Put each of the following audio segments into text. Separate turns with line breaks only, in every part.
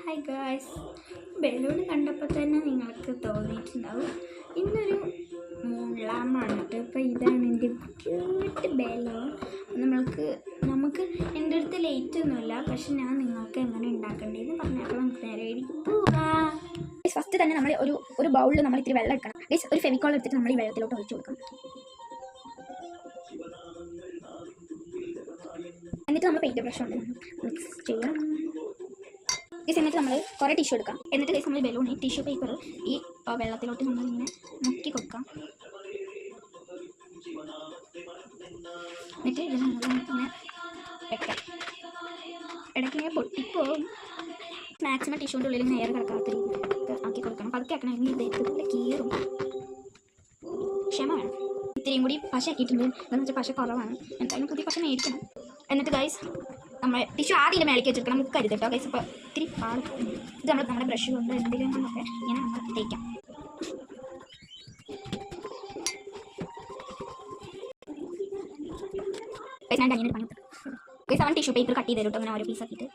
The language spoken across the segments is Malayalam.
ഹായ് ഗായ്സ്, ബലൂൺ കണ്ടപ്പോൾ തന്നെ നിങ്ങൾക്ക് തോന്നിയിട്ടുണ്ടാവും ഇന്നൊരു മൂളാമാണ് കേട്ടോ. അപ്പോൾ ഇതാണ് എൻ്റെ ക്യൂട്ട് ബലൂൺ. നമുക്ക് എൻ്റെ അടുത്ത് ലേറ്റ് ഒന്നുമില്ല, പക്ഷെ ഞാൻ നിങ്ങൾക്ക് എങ്ങനെ ഉണ്ടാക്കേണ്ടതെന്ന് പറഞ്ഞപ്പോൾ നമുക്ക് നേരെ പോവാം. ഫസ്റ്റ് തന്നെ നമ്മൾ ഒരു ബൗളിൽ നമ്മൾ ഇത്തിരി വെള്ളം എടുക്കണം. ഒരു ഫെവിക്കോൾ എടുത്തിട്ട് നമ്മൾ ഈ വെള്ളത്തിലോട്ട് ഒഴിച്ചു കൊടുക്കണം. എന്നിട്ട് നമ്മൾ പെയിൻറ്റ് ബ്രഷ് കൊണ്ട് മിക്സ് ചെയ്യണം. എന്നിട്ട് നമ്മൾ കുറേ ടിഷ്യൂ എടുക്കാം. എന്നിട്ട് നമ്മൾ ബലൂൺ ടിഷ്യൂ പേപ്പർ ഈ വെള്ളത്തിലോട്ട് നമ്മളിങ്ങനെ മുക്കി കൊടുക്കാം. എന്നിട്ട് ഇത് നമ്മളിങ്ങനെ വെക്കാം. ഇടയ്ക്കിങ്ങനെ പൊട്ടിപ്പോവും. മാക്സിമം ടിഷ്യൂൻ്റെ ഉള്ളിൽ നേരെ കിടക്കാത്ത രീതിയിൽ ആക്കി കൊടുക്കണം. പതുക്കെ ആക്കണമെങ്കിൽ ഇതേപോലെ കീറും. ക്ഷമ വേണം. ഇത്തിരിയും കൂടി പശ ആക്കിയിട്ടുണ്ട്. എന്താണെന്ന് വെച്ചാൽ പശ കുറവാണ്. എന്തായാലും പുതിയ പശ മേടിക്കണം. എന്നിട്ട് ഗൈസ് നമ്മൾ ടിഷ്യൂ ആദ്യം മേലേക്ക് വെച്ചിരിക്കണം. നമുക്ക് കരുത് കേട്ടോ ഗൈസ്. ഇപ്പോൾ ഇത്തിരി പാട് ഇത് നമ്മുടെ ബ്രഷ് കൊണ്ട് എന്തെങ്കിലും കൊണ്ടൊക്കെ ഇങ്ങനെ നമ്മൾ തേക്കാം. ഞാൻ അങ്ങനെ പണി ഗൈസ് അവൻ ടിഷ്യൂ പേപ്പർ കട്ട് ചെയ്ത് തരും കേട്ടോ. അങ്ങനെ ഓരോ പീസ് ആക്കിയിട്ട്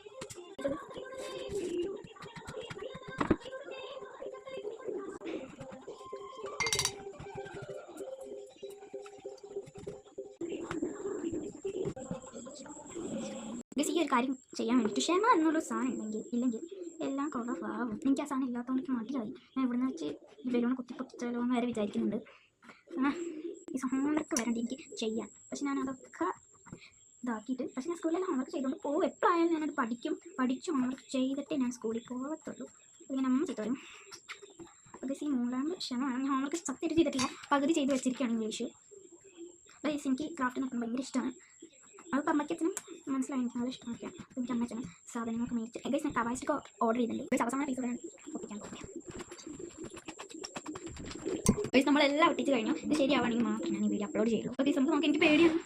ഈ ഒരു കാര്യം ചെയ്യാൻ വേണ്ടിയിട്ട് ക്ഷമ എന്നൊരു സാധനം ഇല്ലെങ്കിൽ എല്ലാം കുളവാകും. എനിക്ക് ആ സാധനം ഇല്ലാത്തതുകൊണ്ട് മതിയായി. ഞാൻ ഇവിടുന്ന് വെച്ച് ബലൂൺ കുത്തിപ്പൊട്ടിച്ചാലോ എന്ന് വരെ വിചാരിക്കുന്നുണ്ട്. ഈ ഹോംവർക്ക് വരണ്ട എനിക്ക് ചെയ്യാൻ. പക്ഷെ ഞാൻ അതൊക്കെ ഇതാക്കിയിട്ട് പക്ഷെ ഞാൻ സ്കൂളിൽ ഹോംവർക്ക് ചെയ്തുകൊണ്ട് പോകും. എപ്പോഴായാലും ഞാനത് പഠിച്ച് ഹോംവർക്ക് ചെയ്തിട്ടേ ഞാൻ സ്കൂളിൽ പോകത്തുള്ളൂ. ഇങ്ങനെ അമ്മ ചെയ്തു വരും. അത് ഈ മൂന്നാമത് ക്ഷമമാണ്. ഞാൻ ഹോംവർക്ക് സത്യം ചെയ്തിട്ടില്ല, പകുതി ചെയ്ത് വെച്ചിരിക്കുകയാണ് ഇംഗ്ലീഷ്. ബൈസ് എനിക്ക് ക്രാഫ്റ്റ് നോക്കാൻ ഭയങ്കര ഇഷ്ടമാണ്. അത് അമ്മയ്ക്കച്ഛനും മനസ്സിലായി. എനിക്ക് നല്ല ഇഷ്ടമൊക്കെയാണ്. അപ്പോൾ എനിക്ക് അമ്മച്ചനും സാധനങ്ങളൊക്കെ മേടിച്ച് ഗൈസ് ഞാൻ കവാസിക്ക് ഓർഡർ ചെയ്തിട്ടുണ്ട്. ഗൈസ് അവസാന പീസ് ഒപ്പിക്കാൻ പോകും. ഗൈസ് നമ്മളെല്ലാം ഒട്ടിച്ച് കഴിഞ്ഞു. ഇത് ശരിയാവുകയാണെങ്കിൽ മാത്രം ഞാൻ ഈ വീഡിയോ അപ്ലോഡ് ചെയ്യുള്ളൂ. അപ്പോൾ ഗൈസ് നമുക്ക് നോക്കി. എനിക്ക് പേടിയാണ്.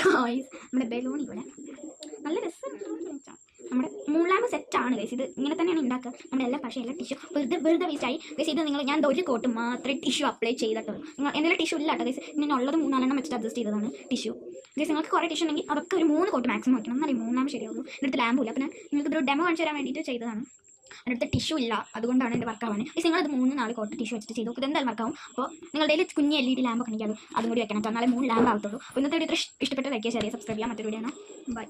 ഗൈസ് നമ്മുടെ ബലൂൺ ഇവിടെ നല്ല രസമുണ്ട്. നമ്മുടെ മൂന്നാമത് സെറ്റാണ് ഗൈസ്. ഇത് ഇങ്ങനെ തന്നെയാണ് ഉണ്ടാക്കുക. നമ്മുടെ എല്ലാ പക്ഷേ എല്ലാ ടിഷ്യൂ വെറുതെ വേസ്റ്റായി ഗൈസ്. ഇത് ഞാൻ ഒരു കോട്ട് മാത്രമേ ടിഷ്യൂ അപ്ലൈ ചെയ്തിട്ടുള്ളൂ. നിങ്ങൾ എന്തെങ്കിലും ടിഷ്യൂ ഇല്ല കേട്ടോ ഗൈസ്. ഞാൻ ഉള്ളത് 3-4 വെച്ചിട്ട് അഡ്ജസ്റ്റ് ചെയ്തതാണ് ടിഷ്യൂ ഗൈസ്. നിങ്ങൾക്ക് കുറേ ടിഷ്യൂ ഉണ്ടെങ്കിൽ അതൊക്കെ ഒരു 3 കോട്ട് മാക്സിമം വയ്ക്കണം. എന്നാലും 3 ശരിയാവുള്ളൂ. എൻ്റെ ലാമ്പും ഇല്ല. പിന്നെ നിങ്ങൾക്ക് ഒരു ഡെമോ കാണിച്ചു തരാൻ വേണ്ടിയിട്ട് ചെയ്തതാണ്. എൻ്റെ അടുത്ത് ടിഷ്യൂ ഇല്ല, അതുകൊണ്ടാണ് എൻ്റെ വർക്കാവാൻ. ഗൈസ് നിങ്ങളത് 3-4 കോട്ട് ടിഷ്യൂ വെച്ചിട്ട് ചെയ്തു. ഇത് എന്തായാലും വർക്കാവും. അപ്പോൾ നിങ്ങളുടെ കയ്യിൽ കുഞ്ഞ് LED ലാമ്പൊക്കെ ഉണ്ടെങ്കിൽ അതും കൂടി വെക്കണം. എന്നാലേ 3 ലാമ്പ് ആവത്തുള്ളൂ. അപ്പോൾ ഇന്നത്തെ വീഡിയോ ഇഷ്ടപ്പെട്ട ലൈക്ക് ചെയ്യുക, ഷെയർ ചെയ്യുക, സബ്സ്ക്രൈബ് ചെയ്യാൻ. മറ്റൊരു വീഡിയോ ആണ്. ബൈ.